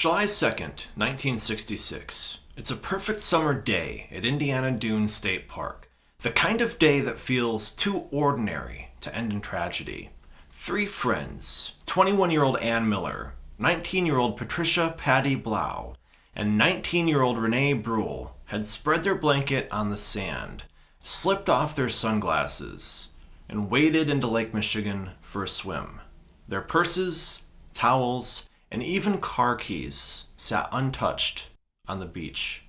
July 2nd, 1966. It's a perfect summer day at Indiana Dunes State Park. The kind of day that feels too ordinary to end in tragedy. Three friends, 21-year-old Ann Miller, 19-year-old Patricia Patty Blau, and 19-year-old Renee Brule had spread their blanket on the sand, slipped off their sunglasses, and waded into Lake Michigan for a swim. Their purses, towels, and even car keys sat untouched on the beach.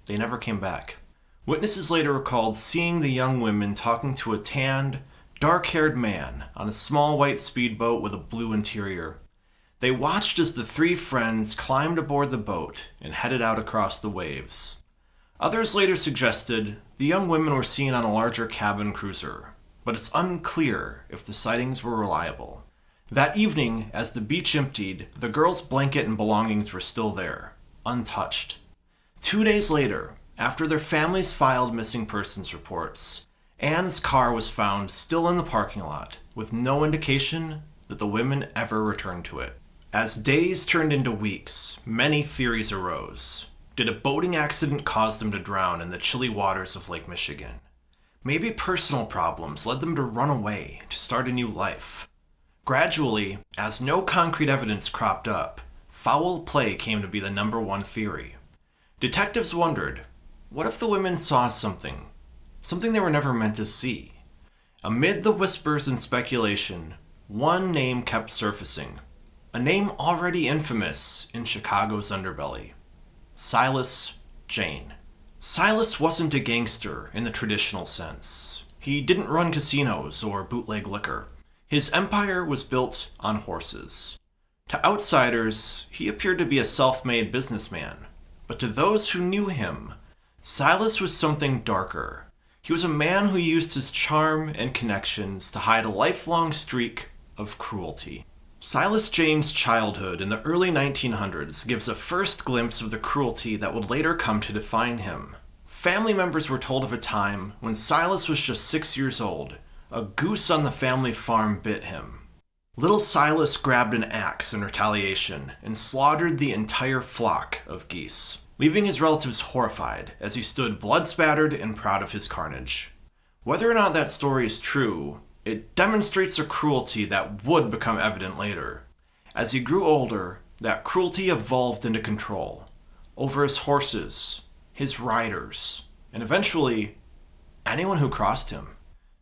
They never came back. Witnesses later recalled seeing the young women talking to a tanned, dark-haired man on a small white speedboat with a blue interior. They watched as the three friends climbed aboard the boat and headed out across the waves. Others later suggested the young women were seen on a larger cabin cruiser, but it's unclear if the sightings were reliable. That evening, as the beach emptied, the girls' blanket and belongings were still there, untouched. 2 days later, after their families filed missing persons reports, Ann's car was found still in the parking lot, with no indication that the women ever returned to it. As days turned into weeks, many theories arose. Did a boating accident cause them to drown in the chilly waters of Lake Michigan? Maybe personal problems led them to run away to start a new life. Gradually, as no concrete evidence cropped up, foul play came to be the number one theory. Detectives wondered, what if the women saw something they were never meant to see? Amid the whispers and speculation, one name kept surfacing, a name already infamous in Chicago's underbelly: Silas Jayne. Silas wasn't a gangster in the traditional sense. He didn't run casinos or bootleg liquor. His empire was built on horses. To outsiders, he appeared to be a self-made businessman. But to those who knew him, Silas was something darker. He was a man who used his charm and connections to hide a lifelong streak of cruelty. Silas Jayne's childhood in the early 1900s gives a first glimpse of the cruelty that would later come to define him. Family members were told of a time when Silas was just 6 years old. A goose on the family farm bit him. Little Silas grabbed an axe in retaliation and slaughtered the entire flock of geese, leaving his relatives horrified as he stood blood-spattered and proud of his carnage. Whether or not that story is true, it demonstrates a cruelty that would become evident later. As he grew older, that cruelty evolved into control over his horses, his riders, and eventually, anyone who crossed him.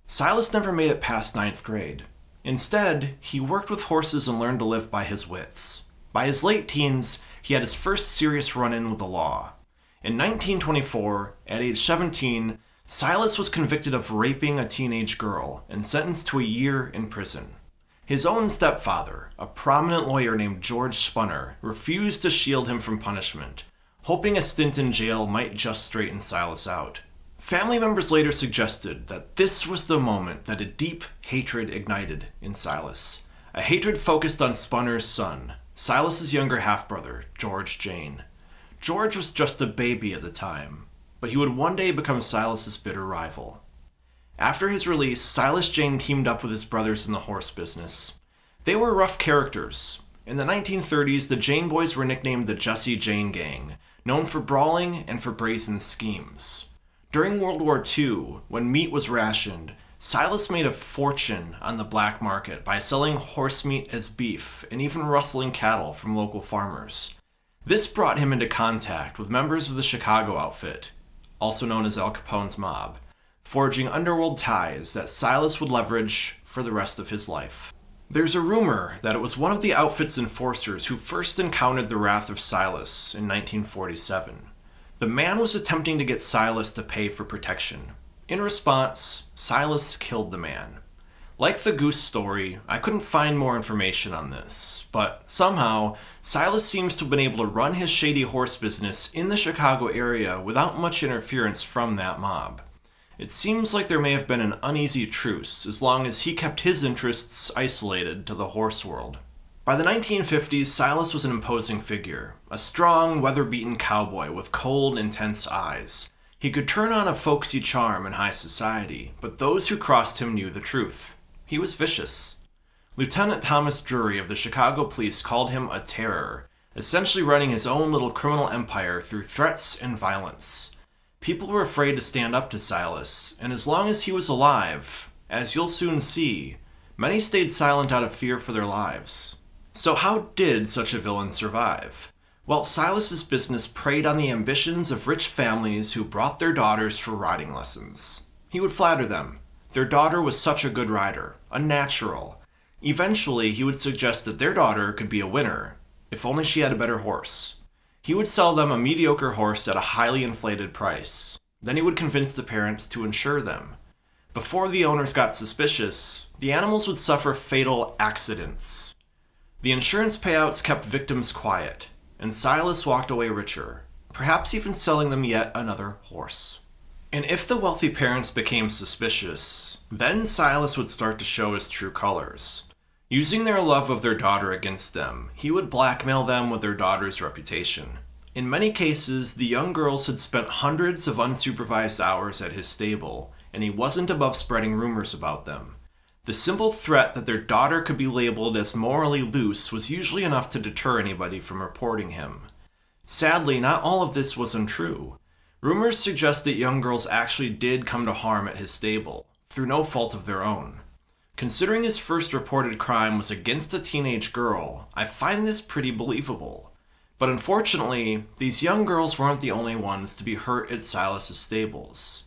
Silas never made it past 9th grade. Instead, he worked with horses and learned to live by his wits. By his late teens, he had his first serious run-in with the law. In 1924, at age 17, Silas was convicted of raping a teenage girl and sentenced to a year in prison. His own stepfather, a prominent lawyer named George Spunner, refused to shield him from punishment, hoping a stint in jail might just straighten Silas out. Family members later suggested that this was the moment that a deep hatred ignited in Silas. A hatred focused on Spunner's son, Silas's younger half-brother, George Jayne. George was just a baby at the time, but he would one day become Silas's bitter rival. After his release, Silas Jayne teamed up with his brothers in the horse business. They were rough characters. In the 1930s, the Jayne boys were nicknamed the Jesse Jayne Gang, known for brawling and for brazen schemes. During World War II, when meat was rationed, Silas made a fortune on the black market by selling horse meat as beef and even rustling cattle from local farmers. This brought him into contact with members of the Chicago outfit, also known as Al Capone's mob, forging underworld ties that Silas would leverage for the rest of his life. There's a rumor that it was one of the outfit's enforcers who first encountered the wrath of Silas in 1947. The man was attempting to get Silas to pay for protection. In response, Silas killed the man. Like the goose story, I couldn't find more information on this, but somehow, Silas seems to have been able to run his shady horse business in the Chicago area without much interference from that mob. It seems like there may have been an uneasy truce as long as he kept his interests isolated to the horse world. By the 1950s, Silas was an imposing figure, a strong, weather-beaten cowboy with cold, intense eyes. He could turn on a folksy charm in high society, but those who crossed him knew the truth. He was vicious. Lieutenant Thomas Drury of the Chicago Police called him a terror, essentially running his own little criminal empire through threats and violence. People were afraid to stand up to Silas, and as long as he was alive, as you'll soon see, many stayed silent out of fear for their lives. So how did such a villain survive? Well, Silas's business preyed on the ambitions of rich families who brought their daughters for riding lessons. He would flatter them. Their daughter was such a good rider, a natural. Eventually, he would suggest that their daughter could be a winner, if only she had a better horse. He would sell them a mediocre horse at a highly inflated price. Then he would convince the parents to insure them. Before the owners got suspicious, the animals would suffer fatal accidents. The insurance payouts kept victims quiet, and Silas walked away richer, perhaps even selling them yet another horse. And if the wealthy parents became suspicious, then Silas would start to show his true colors. Using their love of their daughter against them, he would blackmail them with their daughter's reputation. In many cases, the young girls had spent hundreds of unsupervised hours at his stable, and he wasn't above spreading rumors about them. The simple threat that their daughter could be labeled as morally loose was usually enough to deter anybody from reporting him. Sadly, not all of this was untrue. Rumors suggest that young girls actually did come to harm at his stable, through no fault of their own. Considering his first reported crime was against a teenage girl, I find this pretty believable. But unfortunately, these young girls weren't the only ones to be hurt at Silas's stables.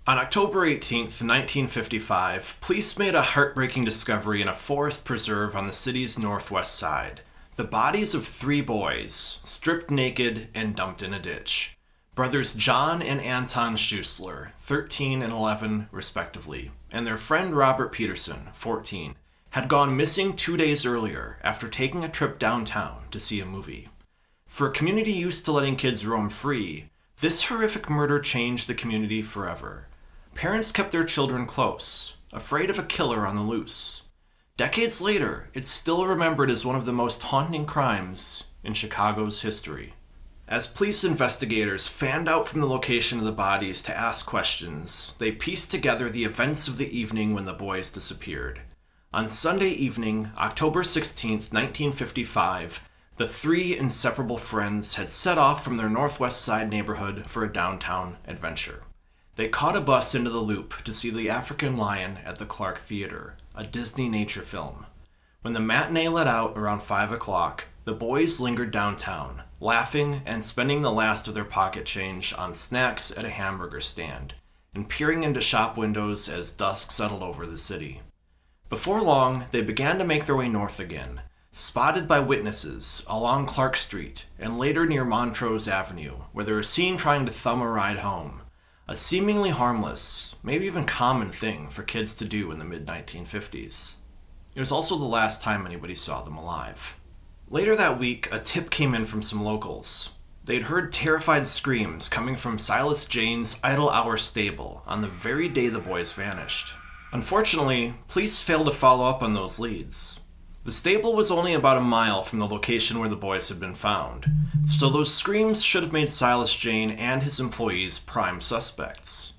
On October 18, 1955, police made a heartbreaking discovery in a forest preserve on the city's northwest side. The bodies of 3 boys, stripped naked and dumped in a ditch. Brothers John and Anton Schuessler, 13 and 11 respectively, and their friend Robert Peterson, 14, had gone missing 2 days earlier after taking a trip downtown to see a movie. For a community used to letting kids roam free, this horrific murder changed the community forever. Parents kept their children close, afraid of a killer on the loose. Decades later, it's still remembered as one of the most haunting crimes in Chicago's history. As police investigators fanned out from the location of the bodies to ask questions, they pieced together the events of the evening when the boys disappeared. On Sunday evening, October 16, 1955, the 3 inseparable friends had set off from their northwest side neighborhood for a downtown adventure. They caught a bus into the Loop to see The African Lion at the Clark Theater, a Disney nature film. When the matinee let out around 5 o'clock, the boys lingered downtown, laughing and spending the last of their pocket change on snacks at a hamburger stand, and peering into shop windows as dusk settled over the city. Before long, they began to make their way north again, spotted by witnesses along Clark Street and later near Montrose Avenue, where they were seen trying to thumb a ride home, a seemingly harmless, maybe even common thing for kids to do in the mid-1950s. It was also the last time anybody saw them alive. Later that week, a tip came in from some locals. They'd heard terrified screams coming from Silas Jayne's Idle Hour stable on the very day the boys vanished. Unfortunately, police failed to follow up on those leads. The stable was only about a mile from the location where the boys had been found, so those screams should have made Silas Jayne and his employees prime suspects.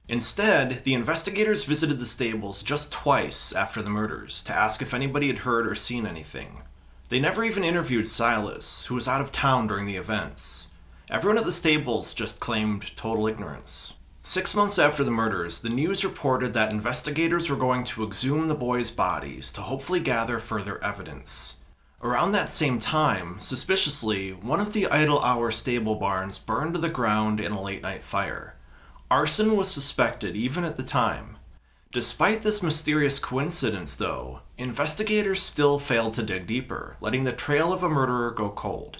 Instead, the investigators visited the stables just twice after the murders to ask if anybody had heard or seen anything. They never even interviewed Silas, who was out of town during the events. Everyone at the stables just claimed total ignorance. 6 months after the murders, the news reported that investigators were going to exhume the boys' bodies to hopefully gather further evidence. Around that same time, suspiciously, one of the Idle Hour stable barns burned to the ground in a late-night fire. Arson was suspected even at the time. Despite this mysterious coincidence, though, investigators still failed to dig deeper, letting the trail of a murderer go cold.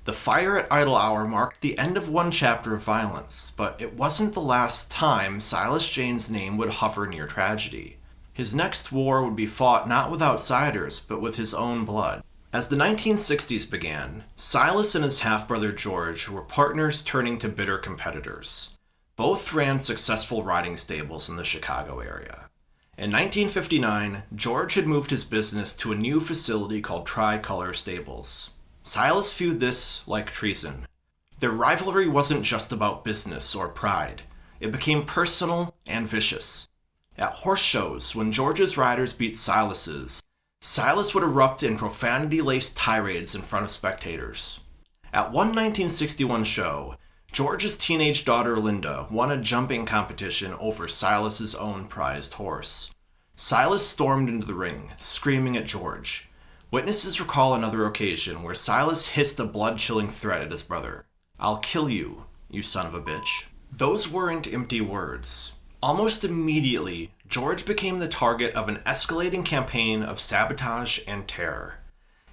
The fire at Idle Hour marked the end of one chapter of violence, but it wasn't the last time Silas Jayne's name would hover near tragedy. His next war would be fought not with outsiders, but with his own blood. As the 1960s began, Silas and his half-brother George were partners turning to bitter competitors. Both ran successful riding stables in the Chicago area. In 1959, George had moved his business to a new facility called Tricolor Stables. Silas viewed this like treason. Their rivalry wasn't just about business or pride. It became personal and vicious. At horse shows, when George's riders beat Silas's, Silas would erupt in profanity-laced tirades in front of spectators. At one 1961 show, George's teenage daughter Linda won a jumping competition over Silas's own prized horse. Silas stormed into the ring, screaming at George. Witnesses recall another occasion where Silas hissed a blood-chilling threat at his brother. "I'll kill you, you son of a bitch." Those weren't empty words. Almost immediately, George became the target of an escalating campaign of sabotage and terror.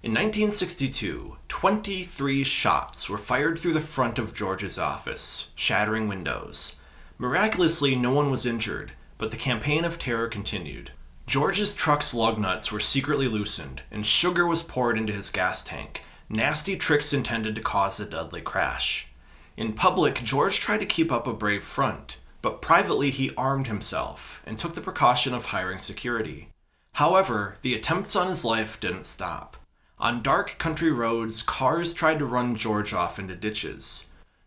In 1962, 23 shots were fired through the front of George's office, shattering windows. Miraculously, no one was injured, but the campaign of terror continued. George's truck's lug nuts were secretly loosened, and sugar was poured into his gas tank, nasty tricks intended to cause a deadly crash. In public, George tried to keep up a brave front, but privately he armed himself and took the precaution of hiring security. However, the attempts on his life didn't stop. On dark country roads, cars tried to run George off into ditches.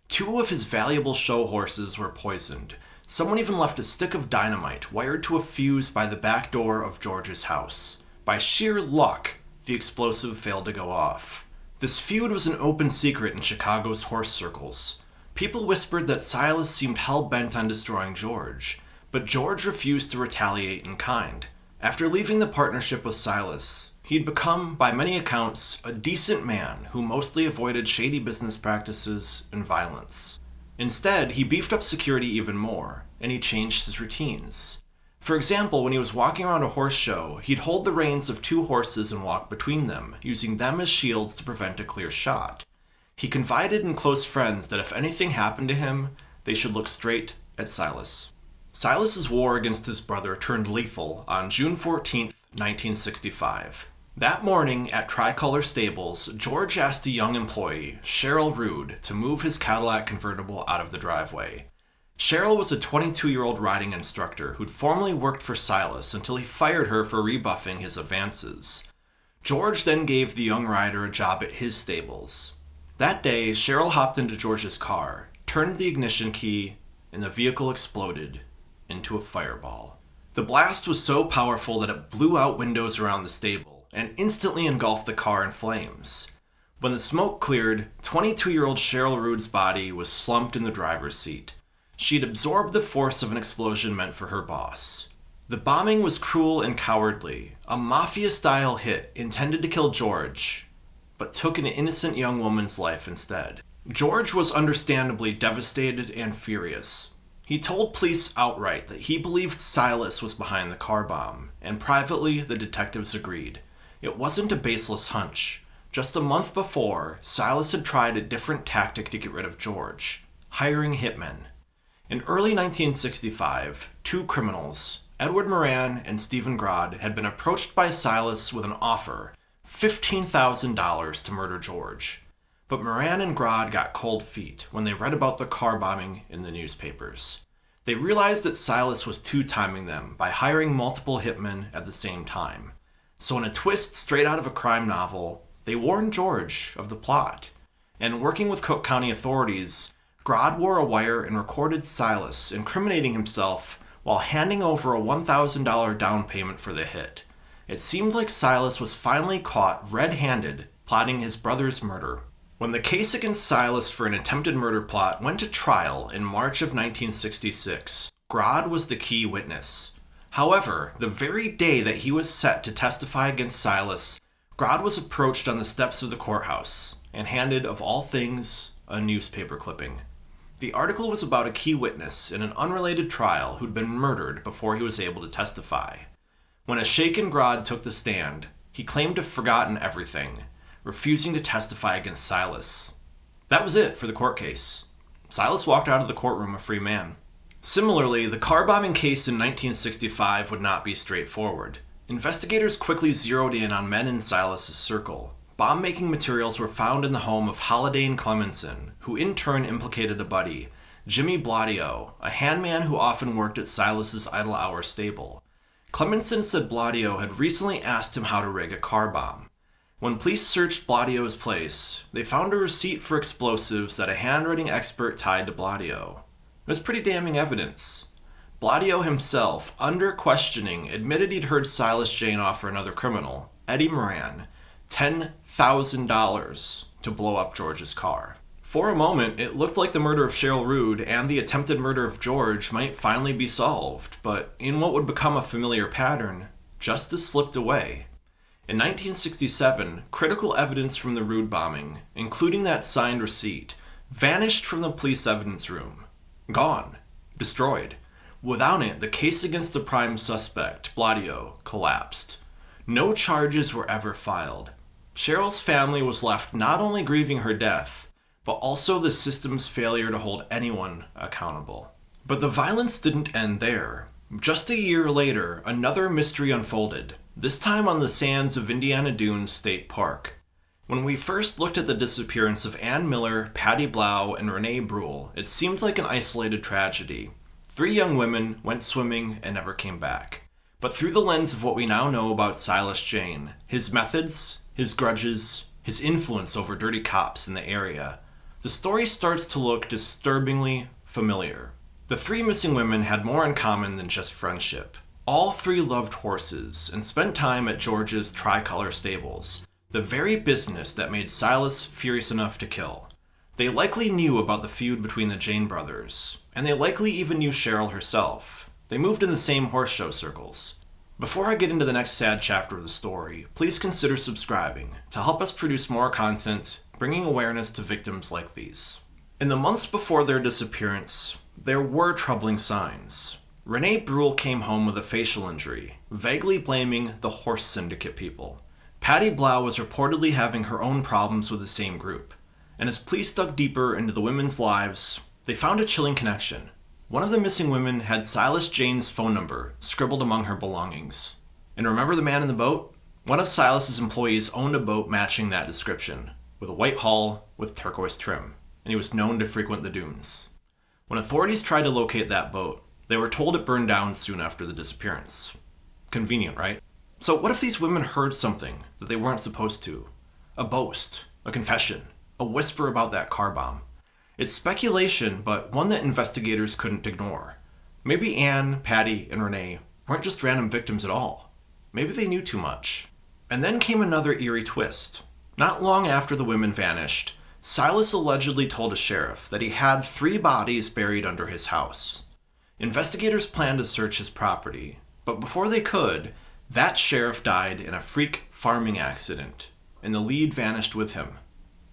2 of his valuable show horses were poisoned. Someone even left a stick of dynamite wired to a fuse by the back door of George's house. By sheer luck, the explosive failed to go off. This feud was an open secret in Chicago's horse circles. People whispered that Silas seemed hell-bent on destroying George, but George refused to retaliate in kind. After leaving the partnership with Silas, he'd become, by many accounts, a decent man who mostly avoided shady business practices and violence. Instead, he beefed up security even more, and he changed his routines. For example, when he was walking around a horse show, he'd hold the reins of 2 horses and walk between them, using them as shields to prevent a clear shot. He confided in close friends that if anything happened to him, they should look straight at Silas. Silas's war against his brother turned lethal on June 14, 1965. That morning at Tricolor Stables, George asked a young employee, Cheryl Rude, to move his Cadillac convertible out of the driveway. Cheryl was a 22-year-old riding instructor who'd formerly worked for Silas until he fired her for rebuffing his advances. George then gave the young rider a job at his stables. That day, Cheryl hopped into George's car, turned the ignition key, and the vehicle exploded into a fireball. The blast was so powerful that it blew out windows around the stable and instantly engulfed the car in flames. When the smoke cleared, 22-year-old Cheryl Rude's body was slumped in the driver's seat. She'd absorbed the force of an explosion meant for her boss. The bombing was cruel and cowardly, a Mafia-style hit intended to kill George, but took an innocent young woman's life instead. George was understandably devastated and furious. He told police outright that he believed Silas was behind the car bomb, and privately the detectives agreed. It wasn't a baseless hunch. Just a month before, Silas had tried a different tactic to get rid of George, hiring hitmen. In early 1965, 2 criminals, Edward Moran and Stephen Grodd, had been approached by Silas with an offer, $15,000 to murder George. But Moran and Grodd got cold feet when they read about the car bombing in the newspapers. They realized that Silas was two-timing them by hiring multiple hitmen at the same time. So in a twist straight out of a crime novel, they warned George of the plot. And working with Cook County authorities, Grodd wore a wire and recorded Silas incriminating himself while handing over a $1,000 down payment for the hit. It seemed like Silas was finally caught red-handed plotting his brother's murder. When the case against Silas for an attempted murder plot went to trial in March of 1966, Grodd was the key witness. However, the very day that he was set to testify against Silas, Grodd was approached on the steps of the courthouse and handed, of all things, a newspaper clipping. The article was about a key witness in an unrelated trial who'd been murdered before he was able to testify. When a shaken Grodd took the stand, he claimed to have forgotten everything, refusing to testify against Silas. That was it for the court case. Silas walked out of the courtroom a free man. Similarly, the car bombing case in 1965 would not be straightforward. Investigators quickly zeroed in on men in Silas's circle. Bomb-making materials were found in the home of Holidane Clemenson, who in turn implicated a buddy, Jimmy Bladio, a handman who often worked at Silas's Idle Hour stable. Clemenson said Bladio had recently asked him how to rig a car bomb. When police searched Bladio's place, they found a receipt for explosives that a handwriting expert tied to Bladio. It was pretty damning evidence. Bladio himself, under questioning, admitted he'd heard Silas Jayne offer another criminal, Eddie Moran, $10,000 to blow up George's car. For a moment, it looked like the murder of Cheryl Rude and the attempted murder of George might finally be solved, but in what would become a familiar pattern, justice slipped away. In 1967, critical evidence from the Rude bombing, including that signed receipt, vanished from the police evidence room. Gone. Destroyed. Without it, the case against the prime suspect, Bladio, collapsed. No charges were ever filed. Cheryl's family was left not only grieving her death, but also the system's failure to hold anyone accountable. But the violence didn't end there. Just a year later, another mystery unfolded, this time on the sands of Indiana Dunes State Park. When we first looked at the disappearance of Ann Miller, Patty Blau, and Renee Bruhl, it seemed like an isolated tragedy. 3 young women went swimming and never came back. But through the lens of what we now know about Silas Jayne, his methods, his grudges, his influence over dirty cops in the area, the story starts to look disturbingly familiar. The 3 missing women had more in common than just friendship. All 3 loved horses and spent time at George's Tricolor stables, the very business that made Silas furious enough to kill. They likely knew about the feud between the Jayne brothers, and they likely even knew Cheryl herself. They moved in the same horse show circles. Before I get into the next sad chapter of the story, please consider subscribing to help us produce more content, bringing awareness to victims like these. In the months before their disappearance, there were troubling signs. Renee Bruhl came home with a facial injury, vaguely blaming the horse syndicate people. Patty Blau was reportedly having her own problems with the same group. And as police dug deeper into the women's lives, they found a chilling connection. One of the missing women had Silas Jayne's phone number scribbled among her belongings. And remember the man in the boat? One of Silas's employees owned a boat matching that description, with a white hull with turquoise trim, and he was known to frequent the dunes. When authorities tried to locate that boat, they were told it burned down soon after the disappearance. Convenient, right? So what if these women heard something that they weren't supposed to? A boast, a confession, a whisper about that car bomb. It's speculation, but one that investigators couldn't ignore. Maybe Anne, Patty, and Renee weren't just random victims at all. Maybe they knew too much. And then came another eerie twist. Not long after the women vanished, Silas allegedly told a sheriff that he had 3 bodies buried under his house. Investigators planned to search his property, but before they could, that sheriff died in a freak farming accident, and the lead vanished with him.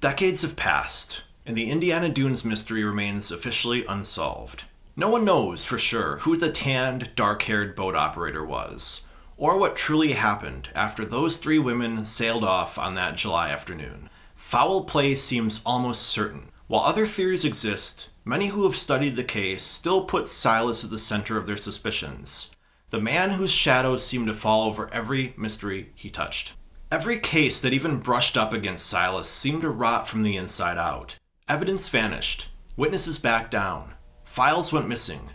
Decades have passed, and the Indiana Dunes mystery remains officially unsolved. No one knows for sure who the tanned, dark-haired boat operator was, or what truly happened after those 3 women sailed off on that July afternoon. Foul play seems almost certain. While other theories exist, many who have studied the case still put Silas at the center of their suspicions, the man whose shadows seemed to fall over every mystery he touched. Every case that even brushed up against Silas seemed to rot from the inside out. Evidence vanished. Witnesses backed down. Files went missing.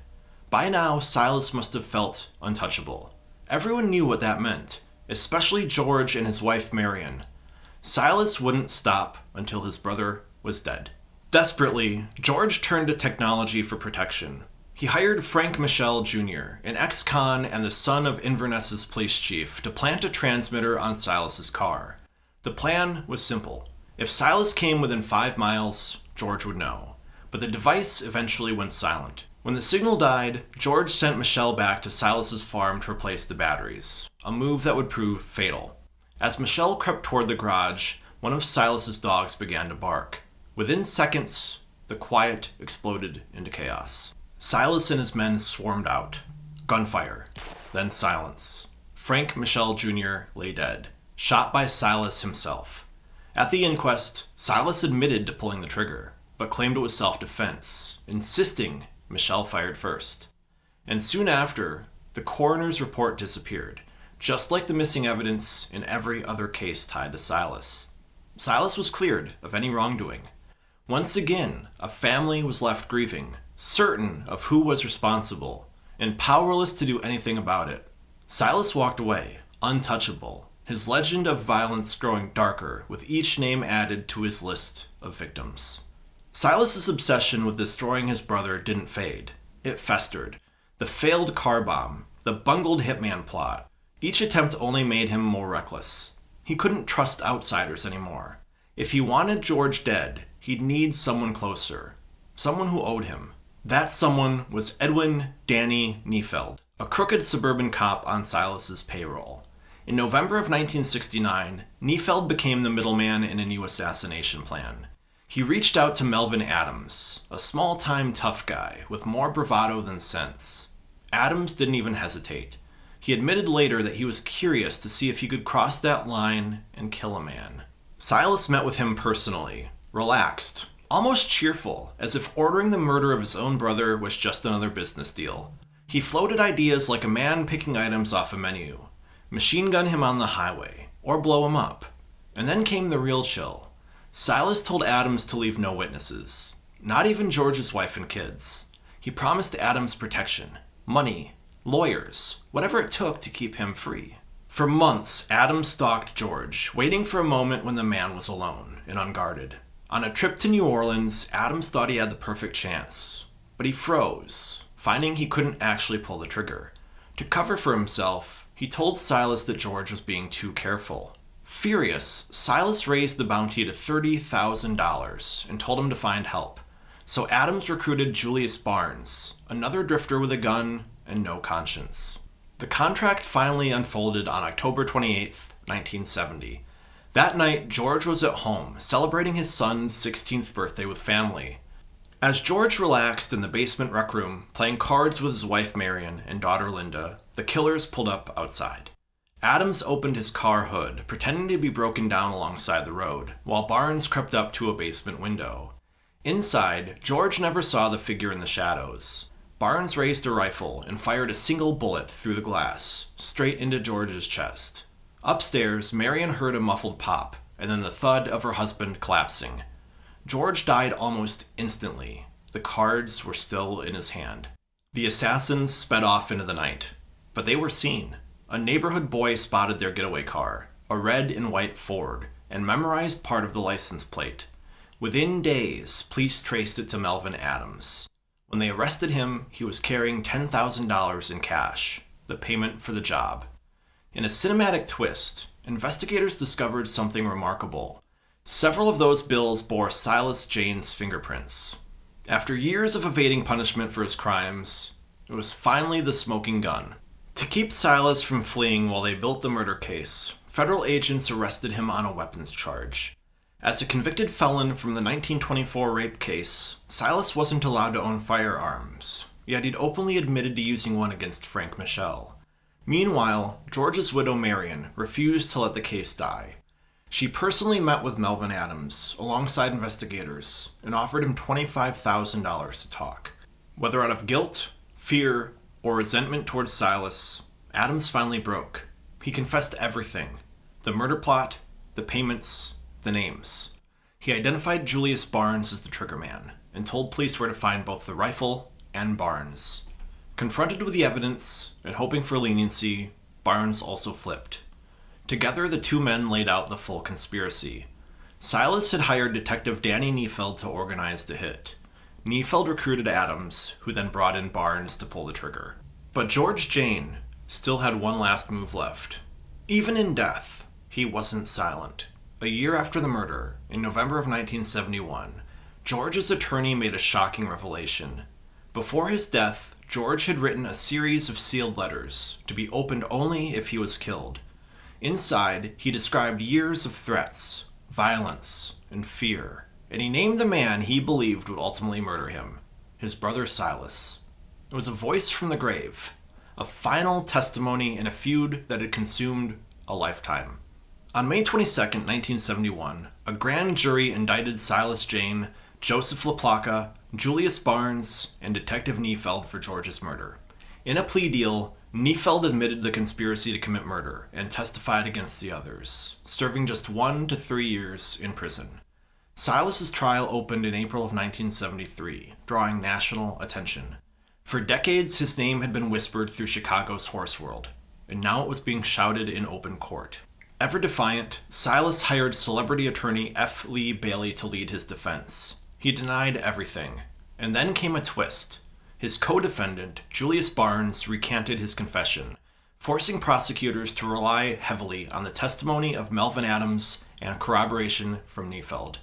By now, Silas must have felt untouchable. Everyone knew what that meant, especially George and his wife Marion. Silas wouldn't stop until his brother was dead. Desperately, George turned to technology for protection. He hired Frank Michel Jr., an ex-con and the son of Inverness's police chief, to plant a transmitter on Silas's car. The plan was simple. If Silas came within 5 miles, George would know. But the device eventually went silent. When the signal died, George sent Michelle back to Silas's farm to replace the batteries, a move that would prove fatal. As Michelle crept toward the garage, one of Silas's dogs began to bark. Within seconds, the quiet exploded into chaos. Silas and his men swarmed out. Gunfire, then silence. Frank Michel Jr. lay dead, shot by Silas himself. At the inquest, Silas admitted to pulling the trigger, but claimed it was self-defense, insisting Michelle fired first. And soon after, the coroner's report disappeared, just like the missing evidence in every other case tied to Silas. Silas was cleared of any wrongdoing. Once again, a family was left grieving, certain of who was responsible, and powerless to do anything about it. Silas walked away, untouchable, his legend of violence growing darker with each name added to his list of victims. Silas's obsession with destroying his brother didn't fade. It festered. The failed car bomb, the bungled hitman plot, each attempt only made him more reckless. He couldn't trust outsiders anymore. If he wanted George dead, he'd need someone closer. Someone who owed him. That someone was Edwin Danny Neufeld, a crooked suburban cop on Silas's payroll. In November of 1969, Neufeld became the middleman in a new assassination plan. He reached out to Melvin Adams, a small-time tough guy with more bravado than sense. Adams didn't even hesitate. He admitted later that he was curious to see if he could cross that line and kill a man. Silas met with him personally, relaxed, almost cheerful, as if ordering the murder of his own brother was just another business deal. He floated ideas like a man picking items off a menu. Machine gun him on the highway, or blow him up. And then came the real chill. Silas told Adams to leave no witnesses, not even George's wife and kids. He promised Adams protection, money, lawyers, whatever it took to keep him free. For months, Adams stalked George, waiting for a moment when the man was alone and unguarded. On a trip to New Orleans, Adams thought he had the perfect chance, but he froze, finding he couldn't actually pull the trigger. To cover for himself, he told Silas that George was being too careful. Furious, Silas raised the bounty to $30,000 and told him to find help. So Adams recruited Julius Barnes, another drifter with a gun and no conscience. The contract finally unfolded on October 28, 1970. That night, George was at home, celebrating his son's 16th birthday with family. As George relaxed in the basement rec room, playing cards with his wife Marion and daughter Linda, the killers pulled up outside. Adams opened his car hood, pretending to be broken down alongside the road, while Barnes crept up to a basement window. Inside, George never saw the figure in the shadows. Barnes raised a rifle and fired a single bullet through the glass, straight into George's chest. Upstairs, Marion heard a muffled pop, and then the thud of her husband collapsing. George died almost instantly. The cards were still in his hand. The assassins sped off into the night, but they were seen. A neighborhood boy spotted their getaway car, a red and white Ford, and memorized part of the license plate. Within days, police traced it to Melvin Adams. When they arrested him, he was carrying $10,000 in cash, the payment for the job. In a cinematic twist, investigators discovered something remarkable. Several of those bills bore Silas Jayne's fingerprints. After years of evading punishment for his crimes, it was finally the smoking gun. To keep Silas from fleeing while they built the murder case, federal agents arrested him on a weapons charge. As a convicted felon from the 1924 rape case, Silas wasn't allowed to own firearms, yet he'd openly admitted to using one against Frank Michel. Meanwhile, George's widow Marion refused to let the case die. She personally met with Melvin Adams, alongside investigators, and offered him $25,000 to talk. Whether out of guilt, fear, or resentment towards Silas, Adams finally broke. He confessed everything: the murder plot, the payments, the names. He identified Julius Barnes as the triggerman, and told police where to find both the rifle and Barnes. Confronted with the evidence, and hoping for leniency, Barnes also flipped. Together, the two men laid out the full conspiracy. Silas had hired Detective Danny Neufeld to organize the hit. Neufeld recruited Adams, who then brought in Barnes to pull the trigger. But George Jayne still had one last move left. Even in death, he wasn't silent. A year after the murder, in November of 1971, George's attorney made a shocking revelation. Before his death, George had written a series of sealed letters to be opened only if he was killed. Inside, he described years of threats, violence, and fear, and he named the man he believed would ultimately murder him, his brother Silas. It was a voice from the grave, a final testimony in a feud that had consumed a lifetime. On May 22, 1971, a grand jury indicted Silas Jayne, Joseph LaPlaca, Julius Barnes, and Detective Neufeld for George's murder. In a plea deal, Neufeld admitted the conspiracy to commit murder and testified against the others, serving just 1 to 3 years in prison. Silas's trial opened in April of 1973, drawing national attention. For decades, his name had been whispered through Chicago's horse world, and now it was being shouted in open court. Ever defiant, Silas hired celebrity attorney F. Lee Bailey to lead his defense. He denied everything. And then came a twist. His co-defendant, Julius Barnes, recanted his confession, forcing prosecutors to rely heavily on the testimony of Melvin Adams and corroboration from Neufeld.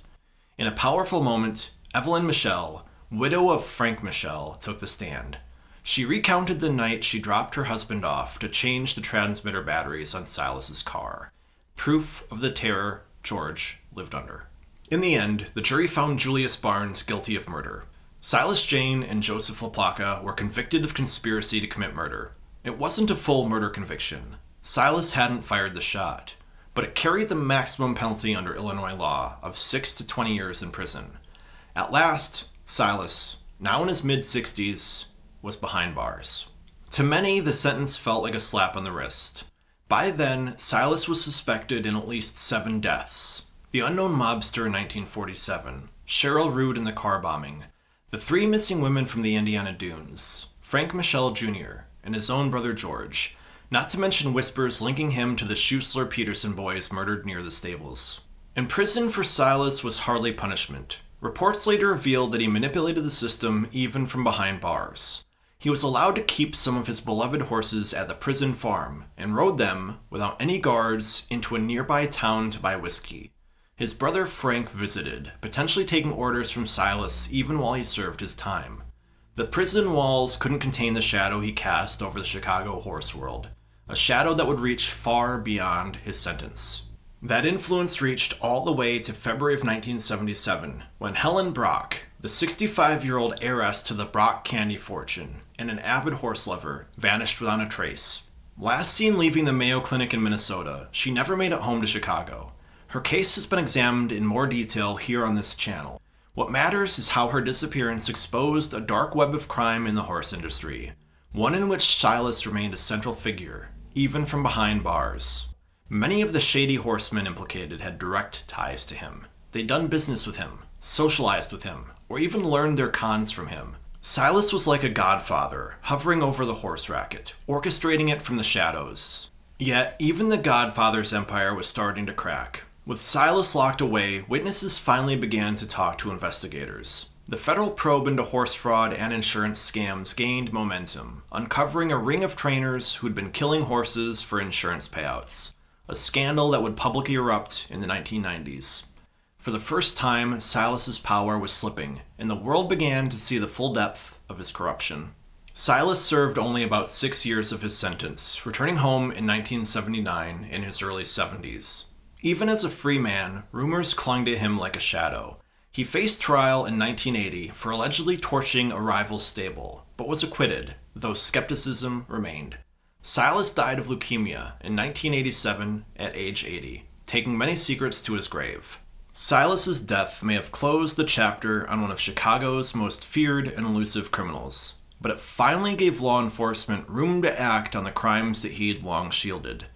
In a powerful moment, Evelyn Michel, widow of Frank Michel, took the stand. She recounted the night she dropped her husband off to change the transmitter batteries on Silas's car, proof of the terror George lived under. In the end, the jury found Julius Barnes guilty of murder. Silas Jayne and Joseph LaPlaca were convicted of conspiracy to commit murder. It wasn't a full murder conviction. Silas hadn't fired the shot, but it carried the maximum penalty under Illinois law of 6 to 20 years in prison. At last, Silas, now in his mid-60s, was behind bars. To many, the sentence felt like a slap on the wrist. By then, Silas was suspected in at least 7 deaths. The unknown mobster in 1947, Cheryl Rude in the car bombing, the 3 missing women from the Indiana Dunes, Frank Michel Jr., and his own brother George, not to mention whispers linking him to the Schuessler-Peterson boys murdered near the stables. Imprisoned for Silas was hardly punishment. Reports later revealed that he manipulated the system even from behind bars. He was allowed to keep some of his beloved horses at the prison farm and rode them, without any guards, into a nearby town to buy whiskey. His brother Frank visited, potentially taking orders from Silas even while he served his time. The prison walls couldn't contain the shadow he cast over the Chicago horse world, a shadow that would reach far beyond his sentence. That influence reached all the way to February of 1977, when Helen Brock, the 65-year-old heiress to the Brock candy fortune and an avid horse lover, vanished without a trace. Last seen leaving the Mayo Clinic in Minnesota, she never made it home to Chicago. Her case has been examined in more detail here on this channel. What matters is how her disappearance exposed a dark web of crime in the horse industry, one in which Silas remained a central figure, even from behind bars. Many of the shady horsemen implicated had direct ties to him. They'd done business with him, socialized with him, or even learned their cons from him. Silas was like a godfather, hovering over the horse racket, orchestrating it from the shadows. Yet, even the godfather's empire was starting to crack. With Silas locked away, witnesses finally began to talk to investigators. The federal probe into horse fraud and insurance scams gained momentum, uncovering a ring of trainers who'd been killing horses for insurance payouts, a scandal that would publicly erupt in the 1990s. For the first time, Silas's power was slipping, and the world began to see the full depth of his corruption. Silas served only about 6 years of his sentence, returning home in 1979 in his early 70s. Even as a free man, rumors clung to him like a shadow. He faced trial in 1980 for allegedly torching a rival stable, but was acquitted, though skepticism remained. Silas died of leukemia in 1987 at age 80, taking many secrets to his grave. Silas's death may have closed the chapter on one of Chicago's most feared and elusive criminals, but it finally gave law enforcement room to act on the crimes that he'd long shielded.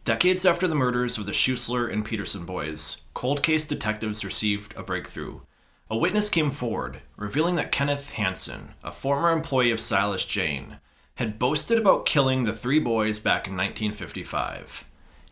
Decades after the murders of the Schuessler and Peterson boys, cold case detectives received a breakthrough. A witness came forward, revealing that Kenneth Hansen, a former employee of Silas Jayne, had boasted about killing the 3 boys back in 1955.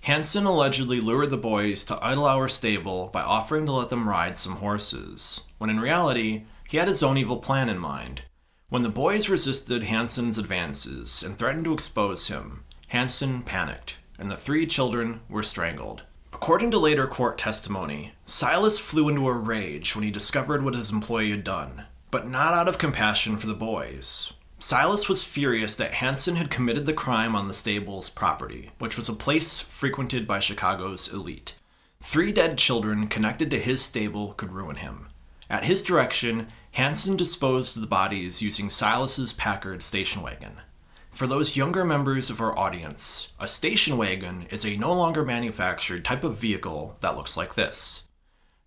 Hansen allegedly lured the boys to Idlehour Stable by offering to let them ride some horses, when in reality, he had his own evil plan in mind. When the boys resisted Hansen's advances and threatened to expose him, Hansen panicked, and the 3 children were strangled. According to later court testimony, Silas flew into a rage when he discovered what his employee had done, but not out of compassion for the boys. Silas was furious that Hansen had committed the crime on the stable's property, which was a place frequented by Chicago's elite. 3 dead children connected to his stable could ruin him. At his direction, Hansen disposed of the bodies using Silas's Packard station wagon. For those younger members of our audience, a station wagon is a no longer manufactured type of vehicle that looks like this.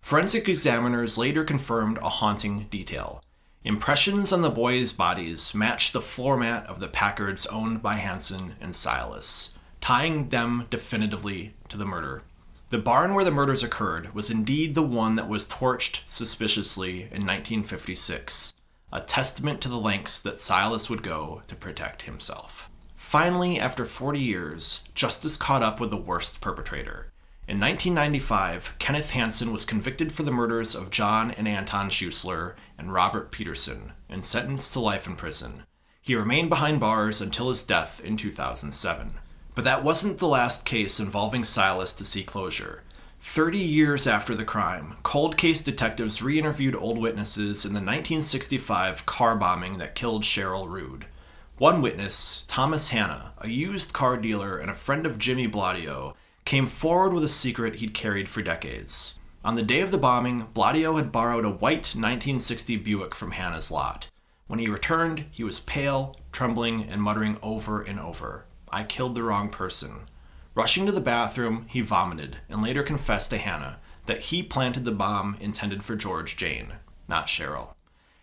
Forensic examiners later confirmed a haunting detail. Impressions on the boys' bodies matched the floor mat of the Packards owned by Hansen and Silas, tying them definitively to the murder. The barn where the murders occurred was indeed the one that was torched suspiciously in 1956. A testament to the lengths that Silas would go to protect himself. Finally, after 40 years, justice caught up with the worst perpetrator. In 1995, Kenneth Hansen was convicted for the murders of John and Anton Schuessler and Robert Peterson and sentenced to life in prison. He remained behind bars until his death in 2007. But that wasn't the last case involving Silas to see closure. 30 years after the crime, cold case detectives re-interviewed old witnesses in the 1965 car bombing that killed Cheryl Rude. One witness, Thomas Hanna, a used car dealer and a friend of Jimmy Bladio, came forward with a secret he'd carried for decades. On the day of the bombing, Bladio had borrowed a white 1960 Buick from Hanna's lot. When he returned, he was pale, trembling, and muttering over and over, "I killed the wrong person." Rushing to the bathroom, he vomited and later confessed to Hanna that he planted the bomb intended for George Jayne, not Cheryl.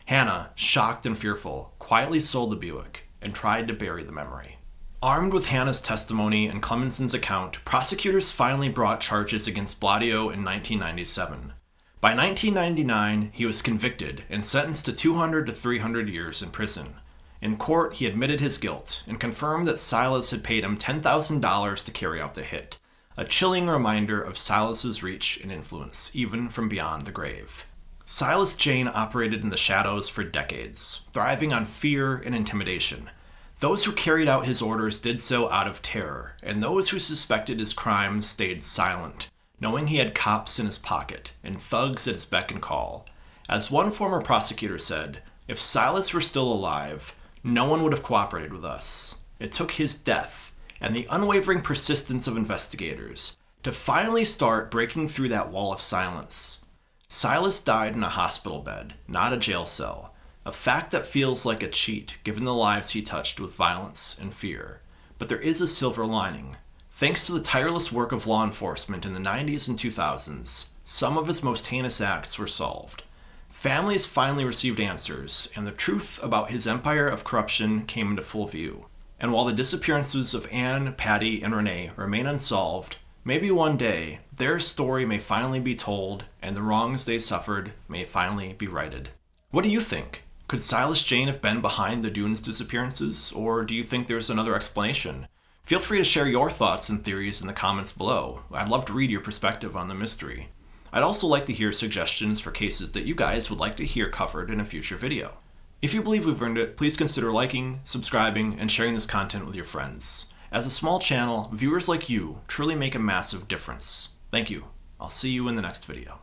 Hanna, shocked and fearful, quietly sold the Buick and tried to bury the memory. Armed with Hanna's testimony and Clemenson's account, prosecutors finally brought charges against Bladio in 1997. By 1999, he was convicted and sentenced to 200 to 300 years in prison. In court, he admitted his guilt and confirmed that Silas had paid him $10,000 to carry out the hit, a chilling reminder of Silas's reach and influence, even from beyond the grave. Silas Jayne operated in the shadows for decades, thriving on fear and intimidation. Those who carried out his orders did so out of terror, and those who suspected his crimes stayed silent, knowing he had cops in his pocket and thugs at his beck and call. As one former prosecutor said, "If Silas were still alive, no one would have cooperated with us." It took his death and the unwavering persistence of investigators to finally start breaking through that wall of silence. Silas died in a hospital bed, not a jail cell, a fact that feels like a cheat given the lives he touched with violence and fear. But there is a silver lining. Thanks to the tireless work of law enforcement in the 90s and 2000s, some of his most heinous acts were solved. Families finally received answers, and the truth about his empire of corruption came into full view. And while the disappearances of Anne, Patty, and Renee remain unsolved, maybe one day their story may finally be told and the wrongs they suffered may finally be righted. What do you think? Could Silas Jayne have been behind the Dunes disappearances, or do you think there's another explanation? Feel free to share your thoughts and theories in the comments below. I'd love to read your perspective on the mystery. I'd also like to hear suggestions for cases that you guys would like to hear covered in a future video. If you believe we've earned it, please consider liking, subscribing, and sharing this content with your friends. As a small channel, viewers like you truly make a massive difference. Thank you. I'll see you in the next video.